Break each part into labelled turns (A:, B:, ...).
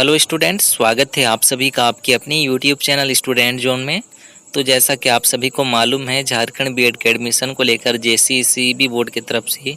A: Hello students, स्वागत है आप सभी का आपके अपनी यूट्यूब चैनल स्टूडेंट जोन में। तो जैसा कि आप सभी को मालूम है, झारखंड बीएड के एडमिशन को लेकर जेसीईसीबी बोर्ड की तरफ से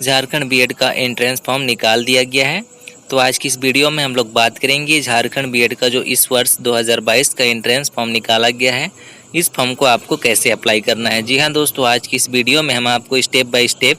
A: झारखंड बीएड का एंट्रेंस फॉर्म निकाल दिया गया है। तो आज की इस वीडियो में हम लोग बात करेंगे झारखंड बीएड का जो इस वर्ष 2022 का एंट्रेंस फॉर्म निकाला गया है, इस फॉर्म को आपको कैसे अप्लाई करना है। जी हाँ दोस्तों, आज की इस वीडियो में हम आपको स्टेप बाय स्टेप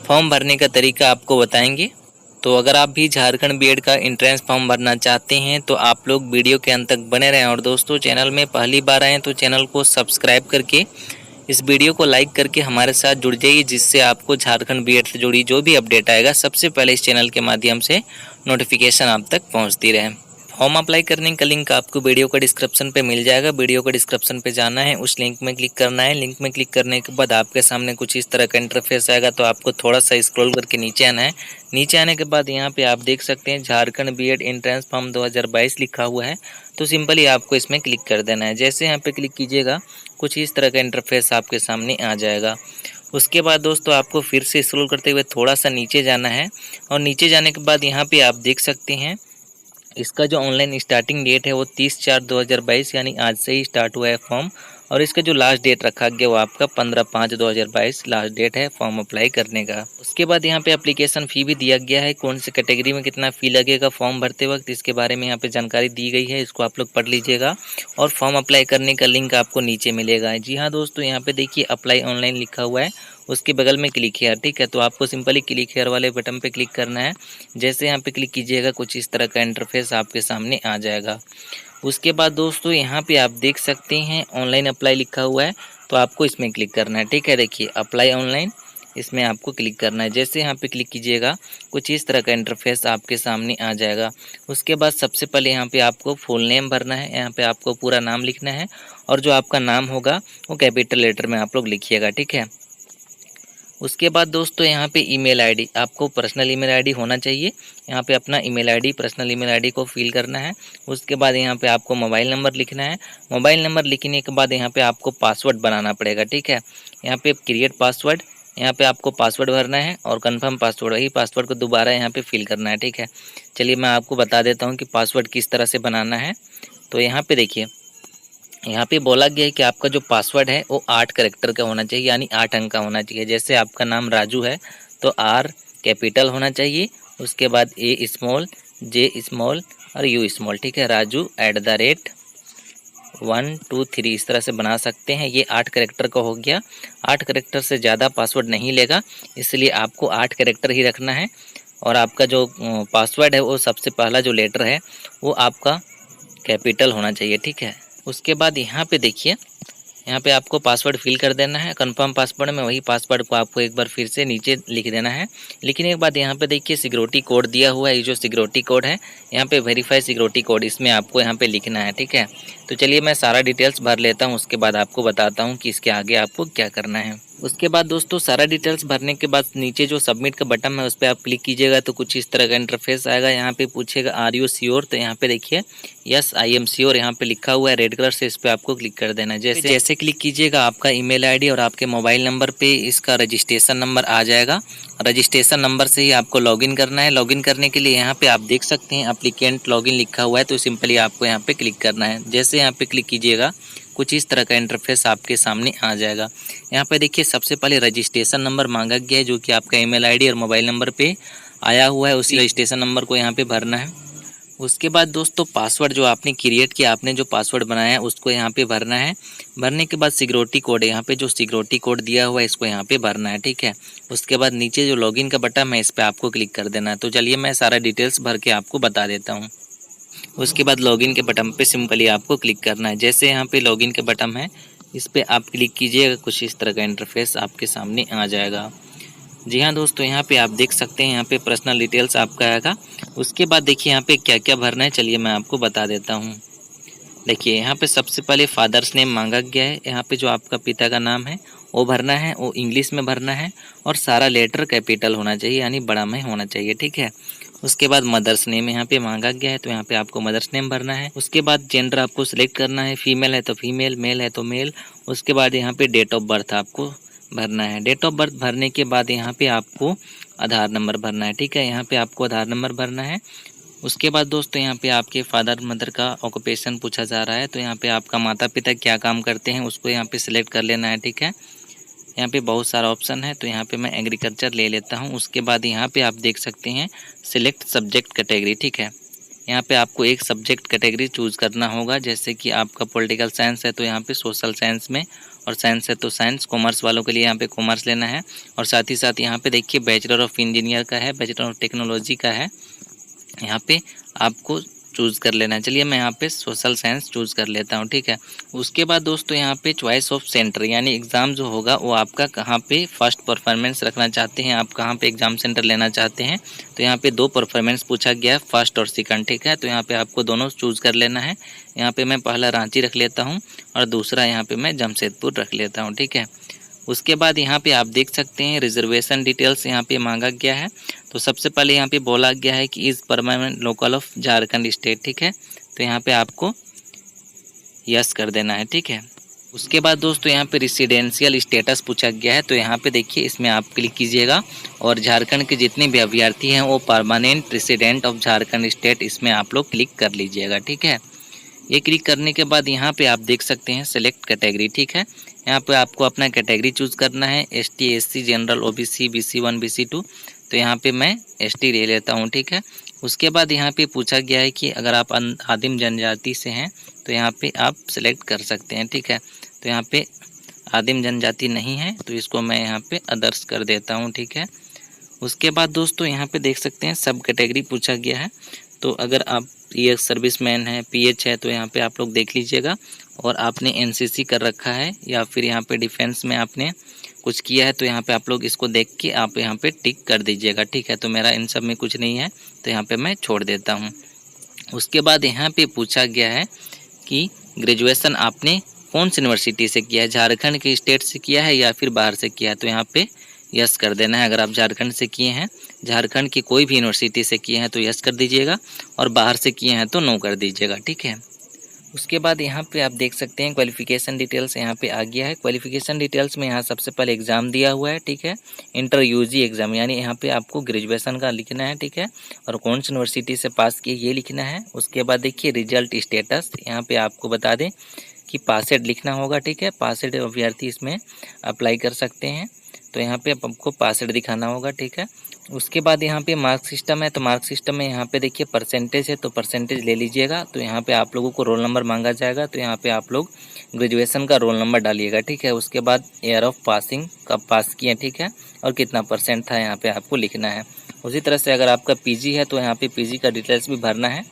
A: फॉर्म भरने का तरीका आपको बताएंगे। तो अगर आप भी झारखंड बीएड का एंट्रेंस फॉर्म भरना चाहते हैं तो आप लोग वीडियो के अंत तक बने रहें। और दोस्तों, चैनल में पहली बार आएँ तो चैनल को सब्सक्राइब करके इस वीडियो को लाइक करके हमारे साथ जुड़ जाइए, जिससे आपको झारखंड बीएड से जुड़ी जो भी अपडेट आएगा सबसे पहले इस चैनल के माध्यम से नोटिफिकेशन आप तक पहुँचती रहे। फॉर्म अप्लाई करने का लिंक आपको वीडियो का डिस्क्रिप्शन पे मिल जाएगा। वीडियो का डिस्क्रिप्शन पे जाना है, उस लिंक में क्लिक करना है। लिंक में क्लिक करने के बाद आपके सामने कुछ इस तरह का इंटरफेस आएगा। तो आपको थोड़ा सा स्क्रॉल करके नीचे आना है। नीचे आने के बाद यहाँ पे आप देख सकते हैं झारखंड बीएड एंट्रेंस फॉर्म 2022 लिखा हुआ है। तो सिंपली आपको इसमें क्लिक कर देना है। जैसे यहाँ पे क्लिक कीजिएगा, कुछ इस तरह का इंटरफेस आपके सामने आ जाएगा। उसके बाद दोस्तों, आपको फिर से स्क्रॉल करते हुए थोड़ा सा नीचे जाना है। और नीचे जाने के बाद यहाँ पे आप देख सकते हैं इसका जो ऑनलाइन स्टार्टिंग डेट है वो 30/4/2022 यानी आज से ही स्टार्ट हुआ है फॉर्म। और इसका जो लास्ट डेट रखा गया वो आपका 15/5/2022 लास्ट डेट है फॉर्म अप्लाई करने का। उसके बाद यहाँ पे एप्लीकेशन फ़ी भी दिया गया है, कौन सी कैटेगरी में कितना फ़ी लगेगा फॉर्म भरते वक्त, इसके बारे में यहाँ पे जानकारी दी गई है। इसको आप लोग पढ़ लीजिएगा। और फॉर्म अप्लाई करने का लिंक आपको नीचे मिलेगा। जी हाँ दोस्तों, यहाँ पे देखिए अप्लाई ऑनलाइन लिखा हुआ है, उसके बगल में क्लिक हेयर, ठीक है। तो आपको सिंपली क्लिक हेयर वाले बटन पे क्लिक करना है। जैसे यहाँ पे क्लिक कीजिएगा, कुछ इस तरह का इंटरफेस आपके सामने आ जाएगा। उसके बाद दोस्तों, यहाँ पे आप देख सकते हैं ऑनलाइन अप्लाई लिखा हुआ है, तो आपको इसमें क्लिक करना है, ठीक है। देखिए अप्लाई ऑनलाइन, इसमें आपको क्लिक करना है। जैसे यहाँ पे क्लिक कीजिएगा, कुछ इस तरह का इंटरफेस आपके सामने आ जाएगा। उसके बाद सबसे पहले यहाँ पे आपको फुल नेम भरना है। यहाँ पे आपको पूरा नाम लिखना है और जो आपका नाम होगा वो कैपिटल लेटर में आप लोग लिखिएगा, ठीक है। उसके बाद दोस्तों, यहाँ पे ईमेल आईडी, आपको पर्सनल ईमेल आईडी होना चाहिए। यहाँ पे अपना email ID, personal email ID को फिल करना है। उसके बाद यहाँ पे आपको मोबाइल नंबर लिखना है। मोबाइल नंबर लिखने के बाद यहाँ पे आपको पासवर्ड बनाना पड़ेगा, ठीक है। यहाँ पे क्रिएट पासवर्ड, यहाँ पे आपको पासवर्ड भरना है और कंफर्म पासवर्ड, वही पासवर्ड को दोबारा यहाँ पे फिल करना है, ठीक है। चलिए मैं आपको बता देता हूँ कि पासवर्ड किस तरह से बनाना है। तो यहाँ पे देखिए, यहाँ पे बोला गया है कि आपका जो पासवर्ड है वो 8 कैरेक्टर का होना चाहिए, यानी 8 अंक का होना चाहिए। जैसे आपका नाम राजू है तो आर कैपिटल होना चाहिए, उसके बाद ए स्मॉल, जे स्मॉल और यू स्मॉल, ठीक है। राजू @123 इस तरह से बना सकते हैं। ये 8 कैरेक्टर का हो गया। 8 कैरेक्टर से ज़्यादा पासवर्ड नहीं लेगा, इसलिए आपको 8 कैरेक्टर ही रखना है। और आपका जो पासवर्ड है वो सबसे पहला जो लेटर है वो आपका कैपिटल होना चाहिए, ठीक है। उसके बाद यहाँ पे देखिए, यहाँ पे आपको पासवर्ड फिल कर देना है। कंफर्म पासवर्ड में वही पासवर्ड को आपको एक बार फिर से नीचे लिख देना है। लिखने के बाद यहाँ पे देखिए सिक्योरिटी कोड दिया हुआ है। ये जो सिक्योरिटी कोड है, यहाँ पे वेरीफाई सिक्योरिटी कोड, इसमें आपको यहाँ पे लिखना है, ठीक है। तो चलिए मैं सारा डिटेल्स भर लेता हूँ, उसके बाद आपको बताता हूँ कि इसके आगे आपको क्या करना है। उसके बाद दोस्तों, सारा डिटेल्स भरने के बाद नीचे जो सबमिट का बटन है उस पर आप क्लिक कीजिएगा तो कुछ इस तरह का इंटरफेस आएगा। यहाँ पे पूछेगा आर यू श्योर, तो यहाँ पे देखिए यस आई एम श्योर यहाँ पे लिखा हुआ है रेड कलर से, इस पे आपको क्लिक कर देना है। जैसे क्लिक कीजिएगा, आपका ईमेल आईडी और आपके मोबाइल नंबर पे इसका रजिस्ट्रेशन नंबर आ जाएगा। रजिस्ट्रेशन नंबर से ही आपको लॉगिन करना है। लॉगिन करने के लिए यहाँ पे आप देख सकते हैं एप्लीकेंट लॉगिन लिखा हुआ है, तो सिंपली आपको यहाँ पे क्लिक करना है। जैसे यहाँ पे क्लिक कीजिएगा, कुछ इस तरह का इंटरफेस आपके सामने आ जाएगा। यहाँ पे देखिए सबसे पहले रजिस्ट्रेशन नंबर मांगा गया है, जो कि आपका ईमेल आईडी और मोबाइल नंबर पे आया हुआ है। उसी रजिस्ट्रेशन नंबर को यहाँ पे भरना है। उसके बाद दोस्तों, पासवर्ड जो आपने क्रिएट किया, आपने जो पासवर्ड बनाया है उसको यहाँ पे भरना है। भरने के बाद सिक्योरिटी कोड है, यहाँ पे जो सिक्योरिटी कोड दिया हुआ है इसको यहाँ पे भरना है, ठीक है। उसके बाद नीचे जो लॉगिन का बटन है इस पर आपको क्लिक कर देना है। तो चलिए मैं सारा डिटेल्स भर के आपको बता देता हूँ। उसके बाद लॉगिन के बटन पे सिंपली आपको क्लिक करना है। जैसे यहाँ पे लॉगिन के बटन है इस पर आप क्लिक कीजिएगा, कुछ इस तरह का इंटरफेस आपके सामने आ जाएगा। जी हाँ दोस्तों, यहाँ पे आप देख सकते हैं यहाँ पे पर्सनल डिटेल्स आपका आएगा। उसके बाद देखिए यहाँ पे क्या क्या भरना है, चलिए मैं आपको बता देता हूँ। देखिए यहाँ पे सबसे पहले फादर्स नेम मांगा गया है। यहाँ पे जो आपका पिता का नाम है वो भरना है, वो इंग्लिश में भरना है और सारा लेटर कैपिटल होना चाहिए, यानी बड़ा में होना चाहिए, ठीक है। उसके बाद मदर्स नेम यहाँ पे मांगा गया है, तो यहाँ पे आपको मदर्स नेम भरना है। उसके बाद जेंडर आपको सिलेक्ट करना है, फीमेल है तो फीमेल, मेल है तो मेल। उसके बाद यहाँ पे डेट ऑफ बर्थ आपको भरना है। डेट ऑफ बर्थ भरने के बाद यहाँ पे आपको आधार नंबर भरना है, ठीक है। यहाँ पे आपको आधार नंबर भरना है। उसके बाद दोस्तों यहाँ पे आपके फादर मदर का ऑक्यूपेशन पूछा जा रहा है, तो यहाँ पे आपका माता पिता क्या काम करते हैं उसको यहाँ पे सिलेक्ट कर लेना है। ठीक है, यहाँ पे बहुत सारा ऑप्शन है, तो यहाँ पे मैं एग्रीकल्चर ले लेता हूँ। उसके बाद यहाँ पे आप देख सकते हैं सिलेक्ट सब्जेक्ट कैटेगरी। ठीक है, यहाँ पे आपको एक सब्जेक्ट कैटेगरी चूज़ करना होगा, जैसे कि आपका पॉलिटिकल साइंस है तो यहाँ पे सोशल साइंस में, और साइंस है तो साइंस, कॉमर्स वालों के लिए यहाँ पे कॉमर्स लेना है। और साथ ही साथ यहाँ पे देखिए बैचलर ऑफ इंजीनियर का है, बैचलर ऑफ टेक्नोलॉजी का है, यहाँ पे आपको चूज़ कर लेना है। चलिए मैं यहाँ पे सोशल साइंस चूज़ कर लेता हूँ। ठीक है, उसके बाद दोस्तों यहाँ पे चॉइस ऑफ सेंटर यानी एग्ज़ाम जो होगा वो आपका कहाँ पे फर्स्ट परफॉर्मेंस रखना चाहते हैं, आप कहाँ पे एग्ज़ाम सेंटर लेना चाहते हैं। तो यहाँ पे दो परफॉर्मेंस पूछा गया है, फर्स्ट और सेकंड। ठीक है, तो यहाँ पे आपको दोनों चूज़ कर लेना है। यहाँ पे मैं पहला रांची रख लेता हूँ और दूसरा यहाँ पे मैं जमशेदपुर रख लेता हूँ। ठीक है, उसके बाद यहाँ पे आप देख सकते हैं रिजर्वेशन डिटेल्स यहाँ पे मांगा गया है। तो सबसे पहले यहाँ पे बोला गया है कि is permanent local of Jharkhand state. ठीक है, तो यहाँ पे आपको यस कर देना है। ठीक है, उसके बाद दोस्तों यहाँ पे रेसिडेंशियल स्टेटस पूछा गया है, तो यहाँ पे देखिए इसमें आप क्लिक कीजिएगा और झारखंड के जितने भी अभ्यर्थी हैं वो permanent resident of Jharkhand state, इसमें आप लोग क्लिक कर लीजिएगा। ठीक है, ये क्लिक करने के बाद यहाँ पे आप देख सकते हैं सेलेक्ट कैटेगरी। ठीक है, यहाँ पे आपको अपना कैटेगरी चूज़ करना है, ST SC general OBC BC1 BC2। तो यहाँ पे मैं ST ले लेता हूँ। ठीक है, उसके बाद यहाँ पे पूछा गया है कि अगर आप आदिम जनजाति से हैं तो यहाँ पे आप सेलेक्ट कर सकते हैं। ठीक है, तो यहाँ पे आदिम जनजाति नहीं है तो इसको मैं यहाँ पे अदर्स कर देता हूँ। ठीक है, उसके बाद दोस्तों यहाँ पे देख सकते हैं सब कैटेगरी पूछा गया है। तो अगर आप ये सर्विसमैन है, PH है, तो यहाँ पे आप लोग देख लीजिएगा, और आपने NCC कर रखा है या फिर यहाँ पे डिफेंस में आपने कुछ किया है तो यहाँ पे आप लोग इसको देख के आप यहाँ पे टिक कर दीजिएगा। ठीक है, तो मेरा इन सब में कुछ नहीं है तो यहाँ पे मैं छोड़ देता हूँ। उसके बाद यहाँ पे पूछा गया है कि ग्रेजुएशन आपने कौन सी यूनिवर्सिटी से किया है, झारखंड के स्टेट से किया है या फिर बाहर से किया है, तो यहाँ पे यस कर देना है। अगर आप झारखंड से किए हैं, झारखंड की कोई भी यूनिवर्सिटी से किए हैं तो यस कर दीजिएगा, और बाहर से किए हैं तो नो कर दीजिएगा। ठीक है, उसके बाद यहाँ पे आप देख सकते हैं क्वालिफिकेशन डिटेल्स यहाँ पे आ गया है। क्वालिफिकेशन डिटेल्स में यहाँ सबसे पहले एग्ज़ाम दिया हुआ है। ठीक है, इंटर UG एग्ज़ाम, यानी यहाँ पे आपको ग्रेजुएशन का लिखना है। ठीक है, और कौन सी यूनिवर्सिटी से पास किए ये लिखना है। उसके बाद देखिए रिजल्ट स्टेटस, यहाँ पे आपको बता दें कि पासेड लिखना होगा। ठीक है, पासेड अभ्यर्थी इसमें अप्लाई कर सकते हैं, तो यहाँ पे आपको पासेड दिखाना होगा। ठीक है, उसके बाद यहाँ पे मार्क सिस्टम है, तो मार्क सिस्टम में यहाँ पे देखिए परसेंटेज है, तो परसेंटेज ले लीजिएगा। तो यहाँ पे आप लोगों को रोल नंबर मांगा जाएगा, तो यहाँ पे आप लोग ग्रेजुएशन का रोल नंबर डालिएगा। ठीक है, उसके बाद ईयर ऑफ पासिंग कब पास किए। ठीक है, और कितना % था यहाँ पे आपको लिखना है। उसी तरह से अगर आपका PG है तो यहाँ पे PG का डिटेल्स भी भरना है,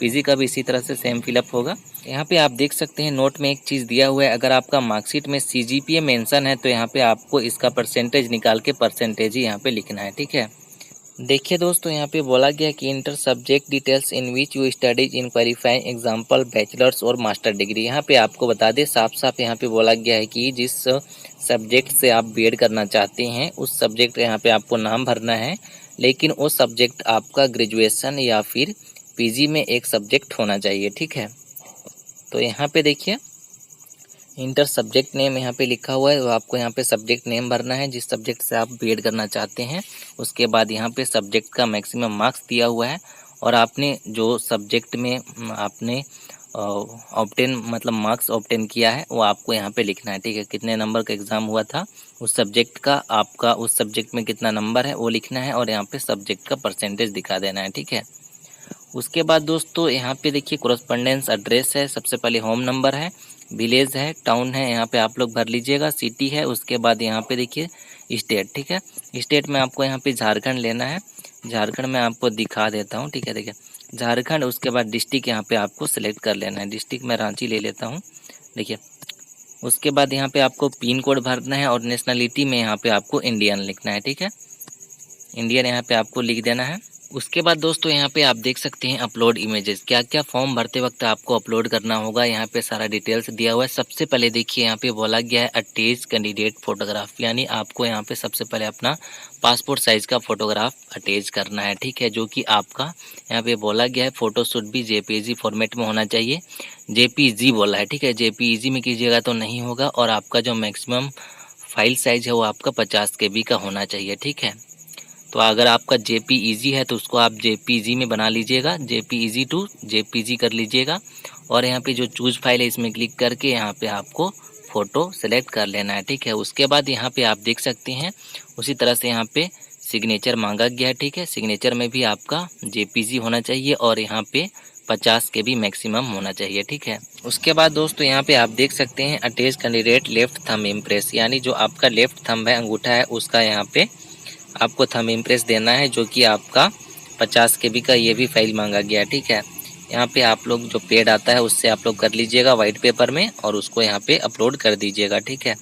A: PG का भी इसी तरह से सेम फिलअप होगा। यहाँ पे आप देख सकते हैं नोट में एक चीज़ दिया हुआ है, अगर आपका मार्कशीट में CGPA मेंशन है तो यहाँ पे आपको इसका परसेंटेज निकाल के परसेंटेज ही यहाँ पे लिखना है। ठीक है, देखिए दोस्तों यहाँ पे बोला गया कि inter subject details in which you studies in qualifying example bachelors और मास्टर डिग्री। यहाँ पे आपको बता दें साफ साफ यहाँ पे बोला गया है कि जिस सब्जेक्ट से आप BEd करना चाहते हैं उस सब्जेक्ट का यहाँ पे आपको नाम भरना है, लेकिन वो सब्जेक्ट आपका ग्रेजुएशन या फिर PG में एक सब्जेक्ट होना चाहिए। ठीक है, तो यहाँ पे देखिए इंटर सब्जेक्ट नेम यहाँ पे लिखा हुआ है, तो आपको यहाँ पे सब्जेक्ट नेम भरना है जिस सब्जेक्ट से आप BEd करना चाहते हैं। उसके बाद यहाँ पे सब्जेक्ट का मैक्सिमम मार्क्स दिया हुआ है, और आपने जो सब्जेक्ट में आपने ऑब्टेन मतलब मार्क्स ऑब्टेन किया है वो आपको यहाँ पे लिखना है। ठीक है, कितने नंबर का एग्ज़ाम हुआ था उस सब्जेक्ट का, आपका उस सब्जेक्ट में कितना नंबर है वो लिखना है, और यहाँ पे सब्जेक्ट का परसेंटेज दिखा देना है। ठीक है, उसके बाद दोस्तों यहाँ पे देखिए कोरस्पोंडेंस एड्रेस है, सबसे पहले होम नंबर है, विलेज है, टाउन है, यहाँ पे आप लोग भर लीजिएगा, सिटी है। उसके बाद यहाँ पे देखिए स्टेट। ठीक है, स्टेट में आपको यहाँ पे झारखंड लेना है, झारखंड में आपको दिखा देता हूँ। ठीक है, देखिए झारखंड। उसके बाद डिस्ट्रिक्ट यहाँ पे आपको सिलेक्ट कर लेना है, डिस्ट्रिक्ट में रांची ले लेता हूँ। देखिए उसके बाद यहाँ पे आपको पिन कोड भरना है, और नेशनलिटी में यहाँ पे आपको इंडियन लिखना है। ठीक है, इंडियन यहाँ पे आपको लिख देना है। उसके बाद दोस्तों यहाँ पे आप देख सकते हैं अपलोड इमेजेस, क्या क्या फॉर्म भरते वक्त आपको अपलोड करना होगा, यहाँ पे सारा डिटेल्स दिया हुआ है। सबसे पहले देखिए यहाँ पे बोला गया है अटैच कैंडिडेट फोटोग्राफ, यानी आपको यहाँ पे सबसे पहले अपना पासपोर्ट साइज का फोटोग्राफ अटैच करना है। ठीक है, जो कि आपका यहाँ पे बोला गया है फोटोशूट भी JPEG फॉर्मेट में होना चाहिए, JPEG बोला है। ठीक है, JPEG में कीजिएगा तो नहीं होगा, और आपका जो मैक्सिमम फाइल साइज है वो आपका 50 KB का होना चाहिए। ठीक है, तो अगर आपका JPEG है तो उसको आप JPG में बना लीजिएगा, JPEG टू JPG कर लीजिएगा। और यहाँ पे जो चूज़ फाइल है इसमें क्लिक करके यहाँ पे आपको फ़ोटो सेलेक्ट कर लेना है, ठीक है। उसके बाद यहाँ पे आप देख सकते हैं उसी तरह से यहाँ पे सिग्नेचर मांगा गया है, ठीक है। सिग्नेचर में भी आपका JPG होना चाहिए और यहाँ पे 50 KB मैक्सिमम होना चाहिए, ठीक है। उसके बाद दोस्तों यहाँ पे आप देख सकते हैं attach candidate left thumb impress, यानी जो आपका लेफ्ट थंब है, अंगूठा है, उसका यहाँ पे आपको थंब इम्प्रेस देना है, जो कि आपका 50 KB का ये भी फाइल मांगा गया है, ठीक है। यहाँ पे आप लोग जो पेड आता है उससे आप लोग कर लीजिएगा वाइट पेपर में और उसको यहाँ पे अपलोड कर दीजिएगा, ठीक है।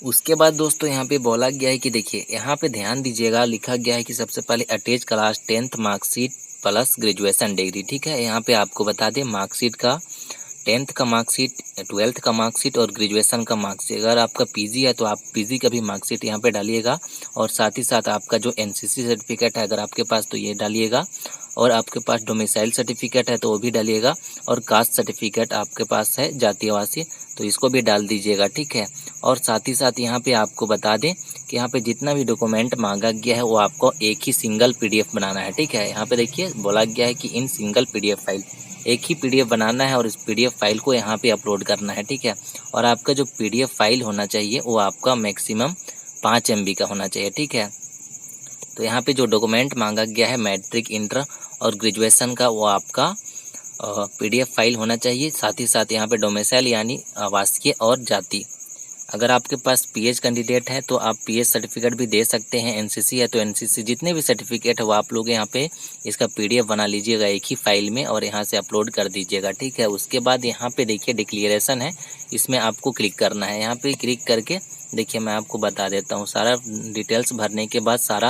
A: उसके बाद दोस्तों यहाँ पे बोला गया है कि देखिए यहाँ पे ध्यान दीजिएगा, लिखा गया है कि सबसे पहले attach class 10th marksheet plus graduation degree, ठीक है। यहाँ पे आपको बता दें मार्कशीट का 10th का मार्कशीट, 12th का मार्कशीट और ग्रेजुएशन का मार्कशीट। अगर आपका PG है तो आप PG का भी मार्कशीट यहाँ पे डालिएगा और साथ ही साथ आपका जो NCC सर्टिफिकेट है अगर आपके पास तो ये डालिएगा, और आपके पास डोमिसाइल सर्टिफिकेट है तो वो भी डालिएगा, और कास्ट सर्टिफिकेट आपके पास है जातीयवासी तो इसको भी डाल दीजिएगा, ठीक है। और साथ ही साथ यहाँ पे आपको बता दें कि यहाँ पे जितना भी डॉक्यूमेंट मांगा गया है वो आपको एक ही सिंगल PDF बनाना है, ठीक है। यहाँ पे देखिए बोला गया है कि इन सिंगल PDF फाइल, एक ही PDF बनाना है और इस PDF फाइल को यहाँ पे अपलोड करना है, ठीक है। और आपका जो PDF फाइल होना चाहिए वो आपका मैक्सिमम 5 MB का होना चाहिए, ठीक है। तो यहाँ पे जो डॉक्यूमेंट मांगा गया है मैट्रिक, इंटर और ग्रेजुएशन का वो आपका PDF फाइल होना चाहिए। साथ ही साथ यहाँ पे डोमिसाइल यानी आवासीय और जाति, अगर आपके पास PH कैंडिडेट है तो आप PH सर्टिफिकेट भी दे सकते हैं, NCC है तो NCC, जितने भी सर्टिफिकेट है वो आप लोग यहाँ पे इसका PDF बना लीजिएगा एक ही फाइल में और यहाँ से अपलोड कर दीजिएगा, ठीक है। उसके बाद यहाँ पे देखिए डिक्लेरेशन है, इसमें आपको क्लिक करना है। यहाँ पे क्लिक करके देखिए मैं आपको बता देता हूँ, सारा डिटेल्स भरने के बाद सारा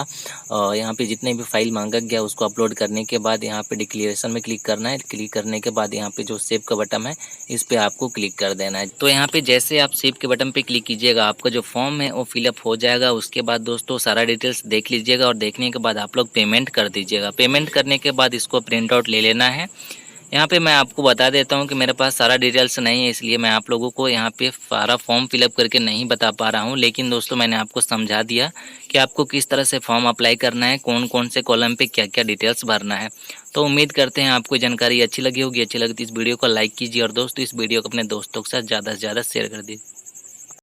A: यहाँ पे जितने भी फाइल मांगा गया उसको अपलोड करने के बाद यहाँ पे डिक्लेरेशन में क्लिक करना है। क्लिक करने के बाद यहाँ पे जो सेव का बटन है इस पे आपको क्लिक कर देना है। तो यहाँ पे जैसे आप सेव के बटन पे क्लिक कीजिएगा आपका जो फॉर्म है वो फिलअप हो जाएगा। उसके बाद दोस्तों सारा डिटेल्स देख लीजिएगा और देखने के बाद आप लोग पेमेंट कर दीजिएगा। पेमेंट करने के बाद इसको प्रिंट आउट ले लेना है। यहाँ पे मैं आपको बता देता हूँ कि मेरे पास सारा डिटेल्स नहीं है, इसलिए मैं आप लोगों को यहाँ पे सारा फॉर्म फिलअप करके नहीं बता पा रहा हूँ। लेकिन दोस्तों मैंने आपको समझा दिया कि आपको किस तरह से फॉर्म अप्लाई करना है, कौन कौन से कॉलम पे क्या क्या डिटेल्स भरना है। तो उम्मीद करते हैं आपको जानकारी अच्छी लगी होगी। अच्छी लगी तो इस वीडियो को लाइक कीजिए और दोस्तों इस वीडियो को अपने दोस्तों के साथ ज़्यादा से ज़्यादा शेयर कर दीजिए।